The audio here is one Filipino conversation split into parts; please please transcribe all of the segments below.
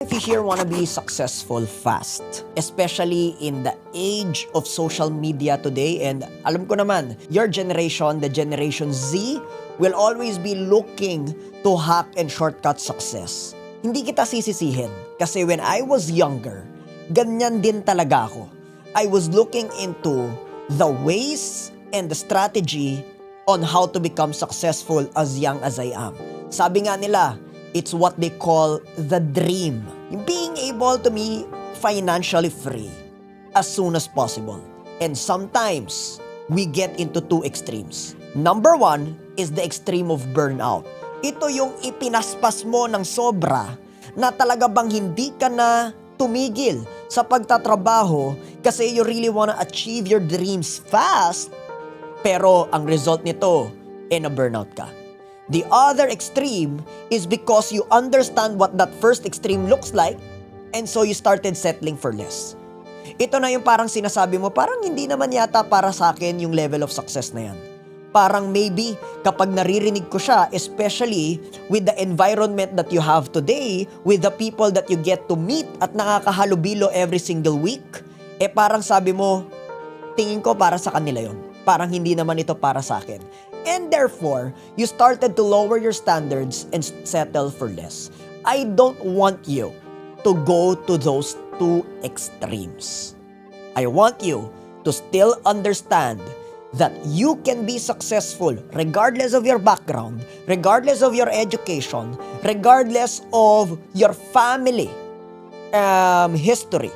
If you here want to be successful fast, especially in the age of social media today, and alam ko naman, your generation, the Generation Z, will always be looking to hack and shortcut success. Hindi kita sisisihin kasi when I was younger, ganyan din talaga ako. I was looking into the ways and the strategy on how to become successful as young as I am. Sabi nga nila, it's what they call the dream. Yung being able to be financially free as soon as possible. And sometimes, we get into two extremes. Number one is the extreme of burnout. Ito yung ipinaspas mo ng sobra na talaga bang hindi ka na tumigil sa pagtatrabaho kasi you really wanna achieve your dreams fast, pero ang result nito, na burnout ka. The other extreme is because you understand what that first extreme looks like and so you started settling for less. Ito na yung parang sinasabi mo, parang hindi naman yata para sa akin yung level of success na yan. Parang maybe kapag naririnig ko siya, especially with the environment that you have today, with the people that you get to meet at nakakahalubilo every single week, parang sabi mo, tingin ko para sa kanila yon. Parang hindi naman ito para sa akin. And therefore, you started to lower your standards and settle for less. I don't want you to go to those two extremes. I want you to still understand that you can be successful regardless of your background, regardless of your education, regardless of your family history.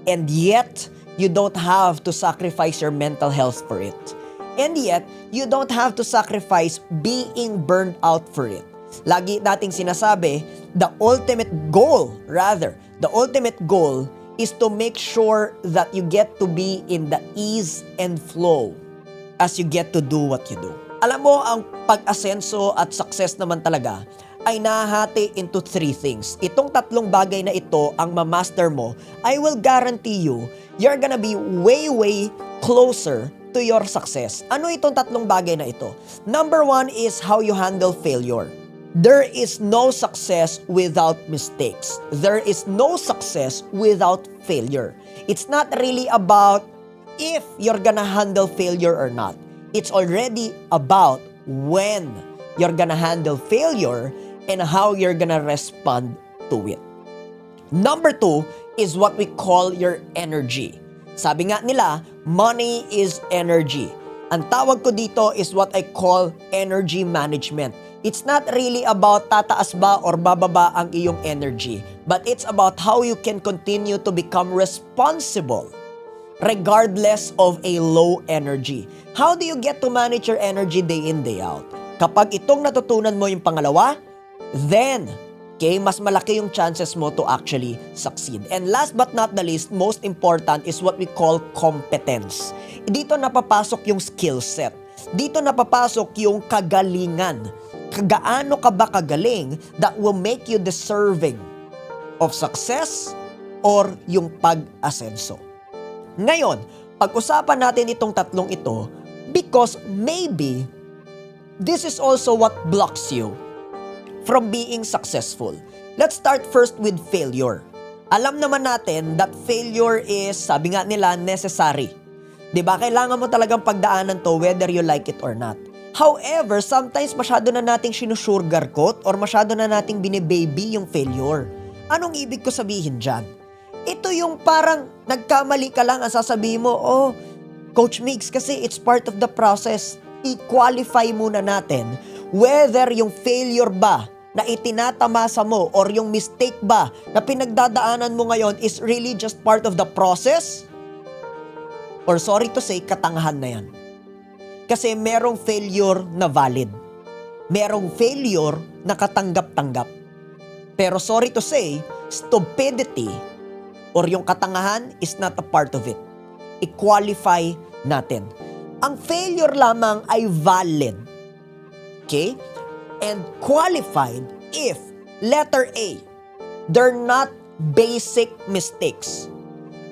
And yet, you don't have to sacrifice your mental health for it. And yet, you don't have to sacrifice being burned out for it. Lagi nating sinasabi, the ultimate goal is to make sure that you get to be in the ease and flow as you get to do what you do. Alam mo, ang pag-asenso at success naman talaga ay nahati into three things. Itong tatlong bagay na ito ang ma-master mo, I will guarantee you, you're gonna be way closer to your success. Ano itong tatlong bagay na ito? Number one is how you handle failure. There is no success without mistakes. There is no success without failure. It's not really about if you're gonna handle failure or not. It's already about when you're gonna handle failure and how you're gonna respond to it. Number two is what we call your energy. Sabi nga nila, money is energy. Ang tawag ko dito is what I call energy management. It's not really about tataas ba or bababa ang iyong energy, but it's about how you can continue to become responsible regardless of a low energy. How do you get to manage your energy day in, day out? Kapag itong natutunan mo yung pangalawa, then mas malaki yung chances mo to actually succeed. And last but not the least, most important is what we call competence. Dito napapasok yung skill set. Dito napapasok yung kagalingan. Gaano ka ba kagaling that will make you deserving of success or yung pag-asenso. Ngayon, pag-usapan natin itong tatlong ito because maybe this is also what blocks you from being successful. Let's start first with failure. Alam naman natin that failure is, sabi nga nila, necessary. Diba? Kailangan mo talagang pagdaanan to whether you like it or not. However, sometimes masyado na nating sinusugarcoat or masyado na nating binibaby yung failure. Anong ibig ko sabihin dyan? Ito yung parang nagkamali ka lang ang sasabihin mo, oh, Coach Migs, kasi it's part of the process. I-qualify muna natin whether yung failure ba na itinatamasa mo or yung mistake ba na pinagdadaanan mo ngayon is really just part of the process or sorry to say, katangahan na yan. Kasi merong failure na valid. Merong failure na katanggap-tanggap. Pero sorry to say, stupidity or yung katangahan is not a part of it. I-qualify natin. Ang failure lamang ay valid. Okay? And qualified if, letter A, they're not basic mistakes.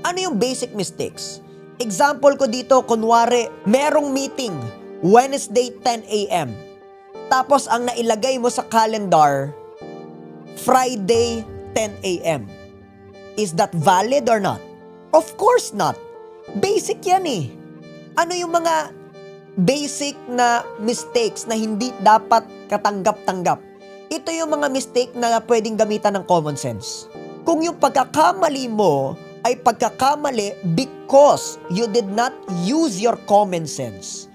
Ano yung basic mistakes? Example ko dito, kunwari, merong meeting, Wednesday 10 a.m. Tapos ang nailagay mo sa calendar, Friday 10 a.m. Is that valid or not? Of course not. Basic yan eh. Ano yung mga basic na mistakes na hindi dapat katanggap-tanggap? Ito yung mga mistake na pwedeng gamitan ng common sense. Kung yung pagkakamali mo ay pagkakamali because you did not use your common sense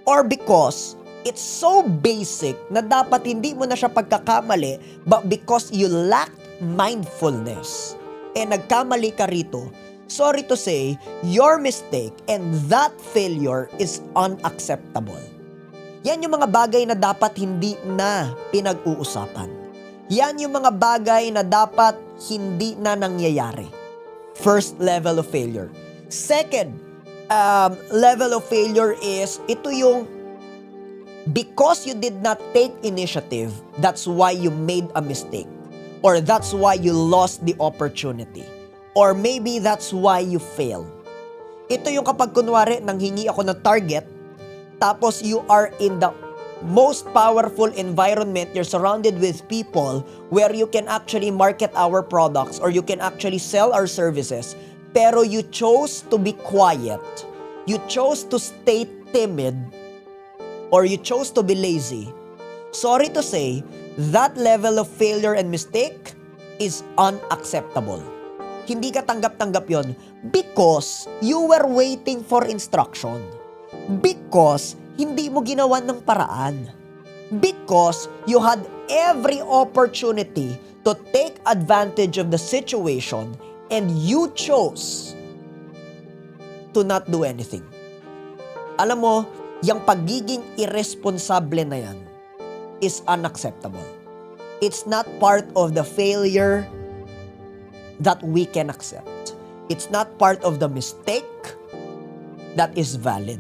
or because it's so basic na dapat hindi mo na siya pagkakamali but because you lacked mindfulness. Nagkamali ka rito, sorry to say, your mistake and that failure is unacceptable. Yan yung mga bagay na dapat hindi na pinag-uusapan. Yan yung mga bagay na dapat hindi na nangyayari. First level of failure. Second level of failure is, ito yung because you did not take initiative, that's why you made a mistake. Or that's why you lost the opportunity. Or maybe that's why you failed. Ito yung kapag kunwari nanghingi ako ng target, tapos you are in the most powerful environment, you're surrounded with people where you can actually market our products or you can actually sell our services, pero you chose to be quiet. You chose to stay timid or you chose to be lazy. Sorry to say, that level of failure and mistake is unacceptable. Hindi ka tanggap-tanggap yon because you were waiting for instruction. Because hindi mo ginawan ng paraan. Because you had every opportunity to take advantage of the situation and you chose to not do anything. Alam mo, yung pagiging irresponsable na yan is unacceptable. It's not part of the failure that we can accept. It's not part of the mistake that is valid.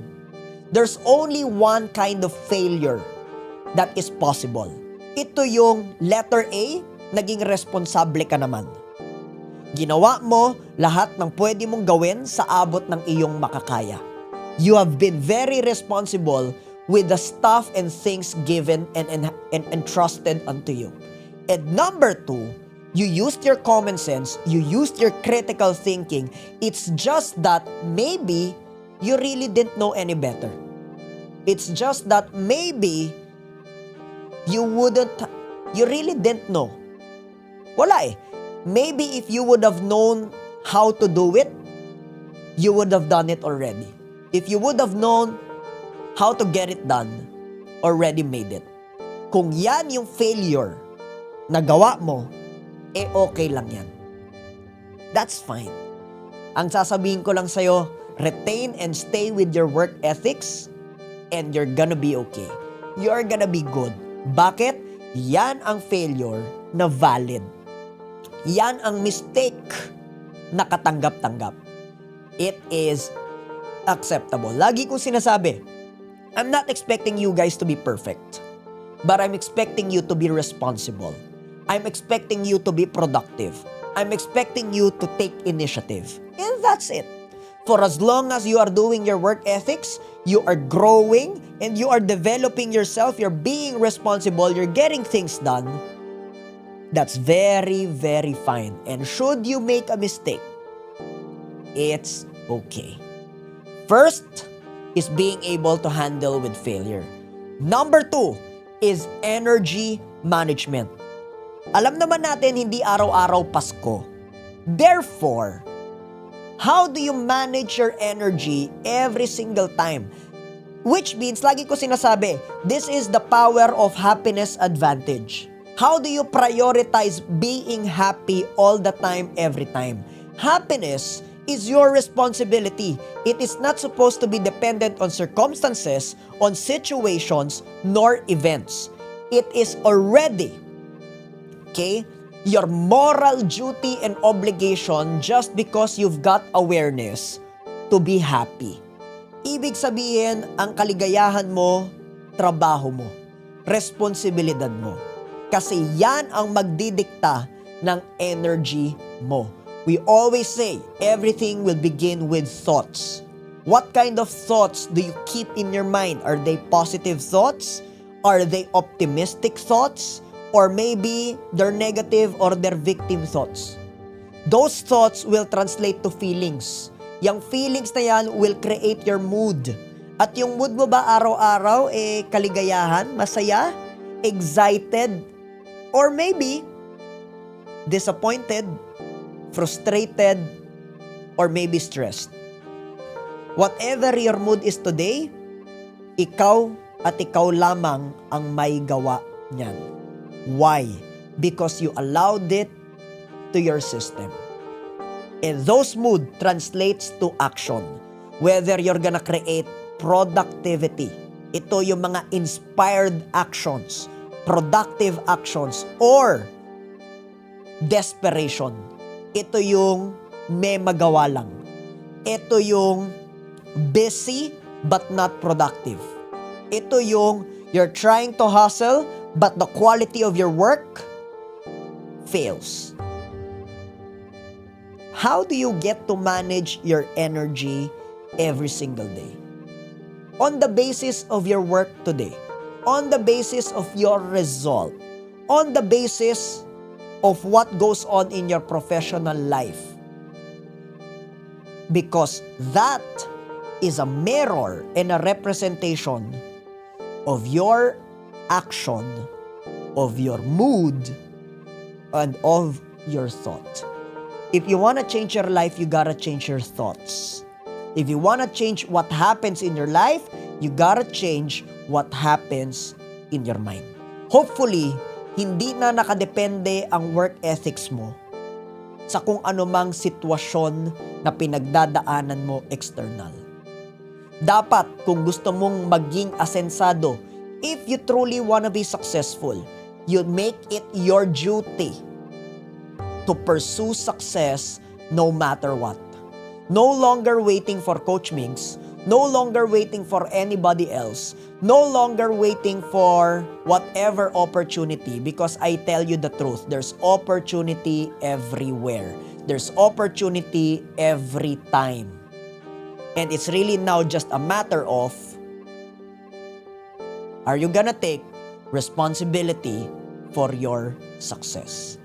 There's only one kind of failure that is possible. Ito yung letter A, naging responsable ka naman. Ginawa mo lahat ng pwede mong gawin sa abot ng iyong makakaya. You have been very responsible with the stuff and things given and entrusted unto you. And number 2, you used your common sense, you used your critical thinking. It's just that maybe you really didn't know any better. It's just that maybe you really didn't know. Wala eh. Maybe if you would have known how to do it, you would have done it already. If you would have known how to get it done, already made it. Kung yan yung failure na gawa mo, okay lang yan. That's fine. Ang sasabihin ko lang sa'yo, retain and stay with your work ethics and you're gonna be okay. You're gonna be good. Bakit? Yan ang failure na valid. Yan ang mistake na katanggap-tanggap. It is acceptable. Lagi kong sinasabi, I'm not expecting you guys to be perfect, but I'm expecting you to be responsible. I'm expecting you to be productive. I'm expecting you to take initiative. And that's it. For as long as you are doing your work ethics, you are growing, and you are developing yourself, you're being responsible, you're getting things done, that's very, very fine. And should you make a mistake, it's okay. First is being able to handle with failure. Number 2 is energy management. Alam naman natin hindi araw-araw Pasko. Therefore, how do you manage your energy every single time? Which means, lagi ko sinasabi, this is the power of happiness advantage. How do you prioritize being happy all the time, every time? Happiness is your responsibility. It is not supposed to be dependent on circumstances, on situations, nor events. It is already, your moral duty and obligation just because you've got awareness to be happy. Ibig sabihin, ang kaligayahan mo, trabaho mo, responsibilidad mo. Kasi yan ang magdidikta ng energy mo. We always say, everything will begin with thoughts. What kind of thoughts do you keep in your mind? Are they positive thoughts? Are they optimistic thoughts? or maybe they're negative or they're victim thoughts. Those thoughts will translate to feelings. Yung feelings na yan will create your mood. At yung mood mo ba araw-araw, kaligayahan, masaya, excited, or maybe disappointed, frustrated, or maybe stressed. Whatever your mood is today, ikaw at ikaw lamang ang may gawa niyan. Why? Because you allowed it to your system. And those mood translates to action. Whether you're gonna create productivity, ito yung mga inspired actions, productive actions, or desperation. Ito yung may magawa lang. Ito yung busy but not productive. Ito yung you're trying to hustle but the quality of your work fails. How do you get to manage your energy every single day? On the basis of your work today, on the basis of your result, on the basis of what goes on in your professional life. Because that is a mirror and a representation of your action, of your mood, and of your thought. If you want to change your life, you gotta change your thoughts. If you want to change what happens in your life, you gotta change what happens in your mind. Hopefully, hindi na nakadepende ang work ethics mo sa kung anumang sitwasyon na pinagdadaanan mo external. Dapat, kung gusto mong maging asensado, if you truly want to be successful, you make it your duty to pursue success no matter what. No longer waiting for Coach Migs, no longer waiting for anybody else, no longer waiting for whatever opportunity, because I tell you the truth, there's opportunity everywhere. There's opportunity every time. And it's really now just a matter of, are you gonna take responsibility for your success?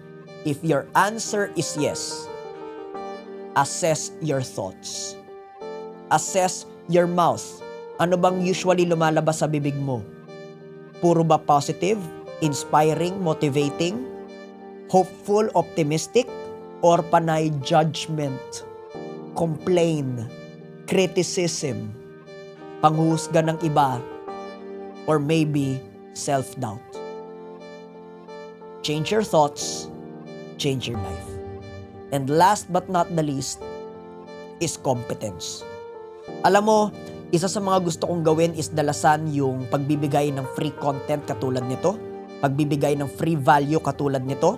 If your answer is yes, assess your thoughts. Assess your mouth. Ano bang usually lumalabas sa bibig mo? Puro ba positive, inspiring, motivating, hopeful, optimistic, or panay judgment, complain, criticism, panghusga ng iba, or maybe self-doubt? Change your thoughts, change your life. And last but not the least is competence. Alam mo, isa sa mga gusto kong gawin is dalasan yung pagbibigay ng free content katulad nito, pagbibigay ng free value katulad nito.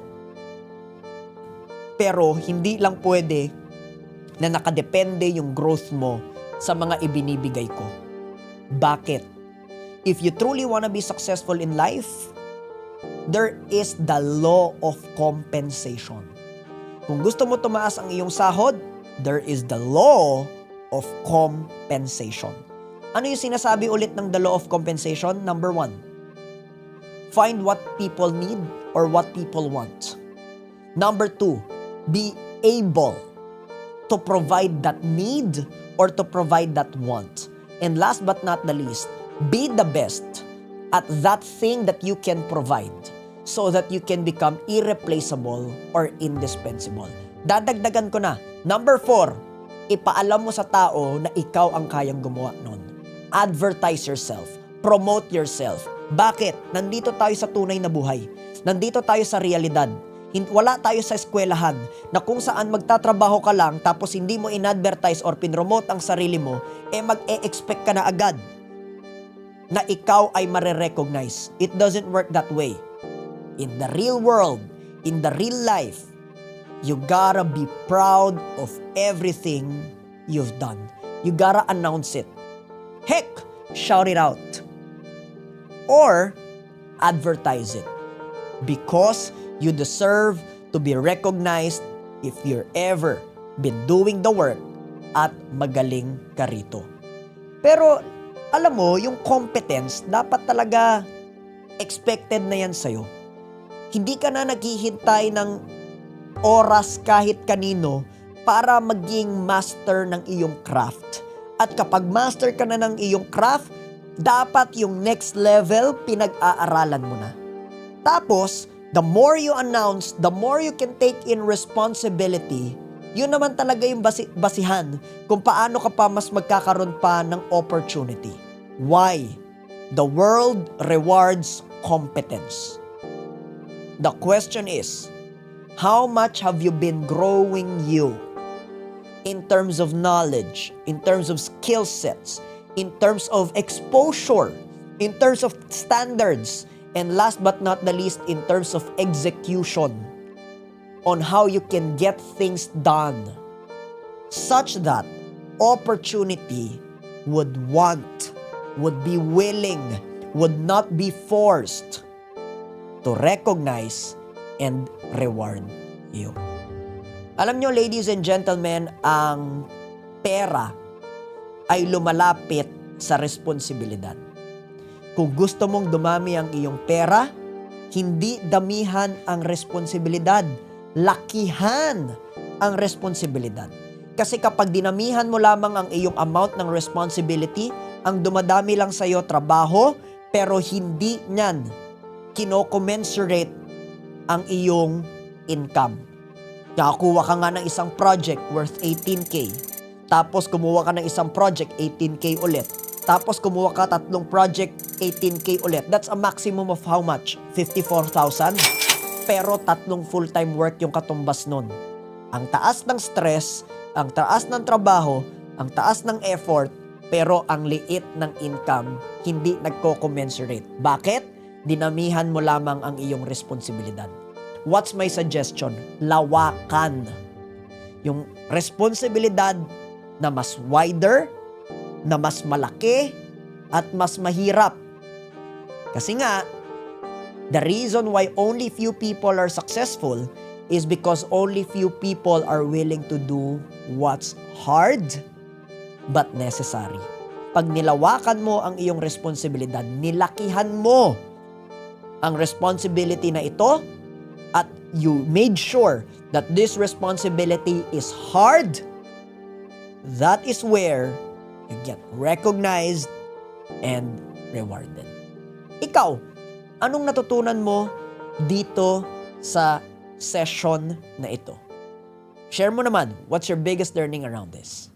Pero hindi lang pwede na nakadepende yung growth mo sa mga ibinibigay ko. Bakit? If you truly want to be successful in life, there is the law of compensation. Kung gusto mo tumaas ang iyong sahod, there is the law of compensation. Ano yung sinasabi ulit ng the law of compensation? Number 1, find what people need or what people want. Number 2, be able to provide that need or to provide that want. And last but not the least, be the best at that thing that you can provide so that you can become irreplaceable or indispensable. Dadagdagan ko na. Number 4, ipaalam mo sa tao na ikaw ang kayang gumawa nun. Advertise yourself. Promote yourself. Bakit? Nandito tayo sa tunay na buhay. Nandito tayo sa realidad. Wala tayo sa eskwelahan na kung saan magtatrabaho ka lang tapos hindi mo in-advertise or pinromote ang sarili mo, mag-e-expect ka na agad na ikaw ay mare-recognize. It doesn't work that way. In the real world, in the real life, you gotta be proud of everything you've done. You gotta announce it. Heck, shout it out. Or advertise it. Because you deserve to be recognized if you're ever been doing the work at magaling ka rito. Pero alam mo, yung competence, dapat talaga expected na yan sa'yo. Hindi ka na naghihintay ng oras kahit kanino para maging master ng iyong craft. At kapag master ka na ng iyong craft, dapat yung next level pinag-aaralan mo na. Tapos, the more you announce, the more you can take in responsibility, yun naman talaga yung basihan kung paano ka pa mas magkakaroon pa ng opportunity. Why? The world rewards competence. The question is, how much have you been growing you in terms of knowledge, in terms of skill sets, in terms of exposure, in terms of standards, and last but not the least, in terms of execution on how you can get things done such that opportunity would want, would be willing, would not be forced to recognize and reward you. Alam nyo, ladies and gentlemen, ang pera ay lumalapit sa responsibilidad. Kung gusto mong dumami ang iyong pera, hindi damihan ang responsibilidad, lakihan ang responsibilidad. Kasi kapag dinamihan mo lamang ang iyong amount ng responsibility, ang dumadami lang sa iyo trabaho, pero hindi niyan kino-commensurate ang iyong income. Nakakuha ka nga ng isang project worth 18K. Tapos kumuha ka ng isang project 18K ulit. Tapos kumuha ka 3 project 18K ulit. That's a maximum of how much? 54,000? Pero 3 full-time work yung katumbas nun. Ang taas ng stress, ang taas ng trabaho, ang taas ng effort, pero ang liit ng income, hindi nagko-commensurate. Bakit? Dinamihan mo lamang ang iyong responsibilidad. What's my suggestion? Lawakan yung responsibilidad na mas wider, na mas malaki, at mas mahirap. Kasi nga, the reason why only few people are successful is because only few people are willing to do what's hard but necessary. Pag nilawakan mo ang iyong responsibilidad, nilakihan mo ang responsibility na ito, at you made sure that this responsibility is hard, that is where you get recognized and rewarded. Ikaw, anong natutunan mo dito sa session na ito? Share mo naman, what's your biggest learning around this?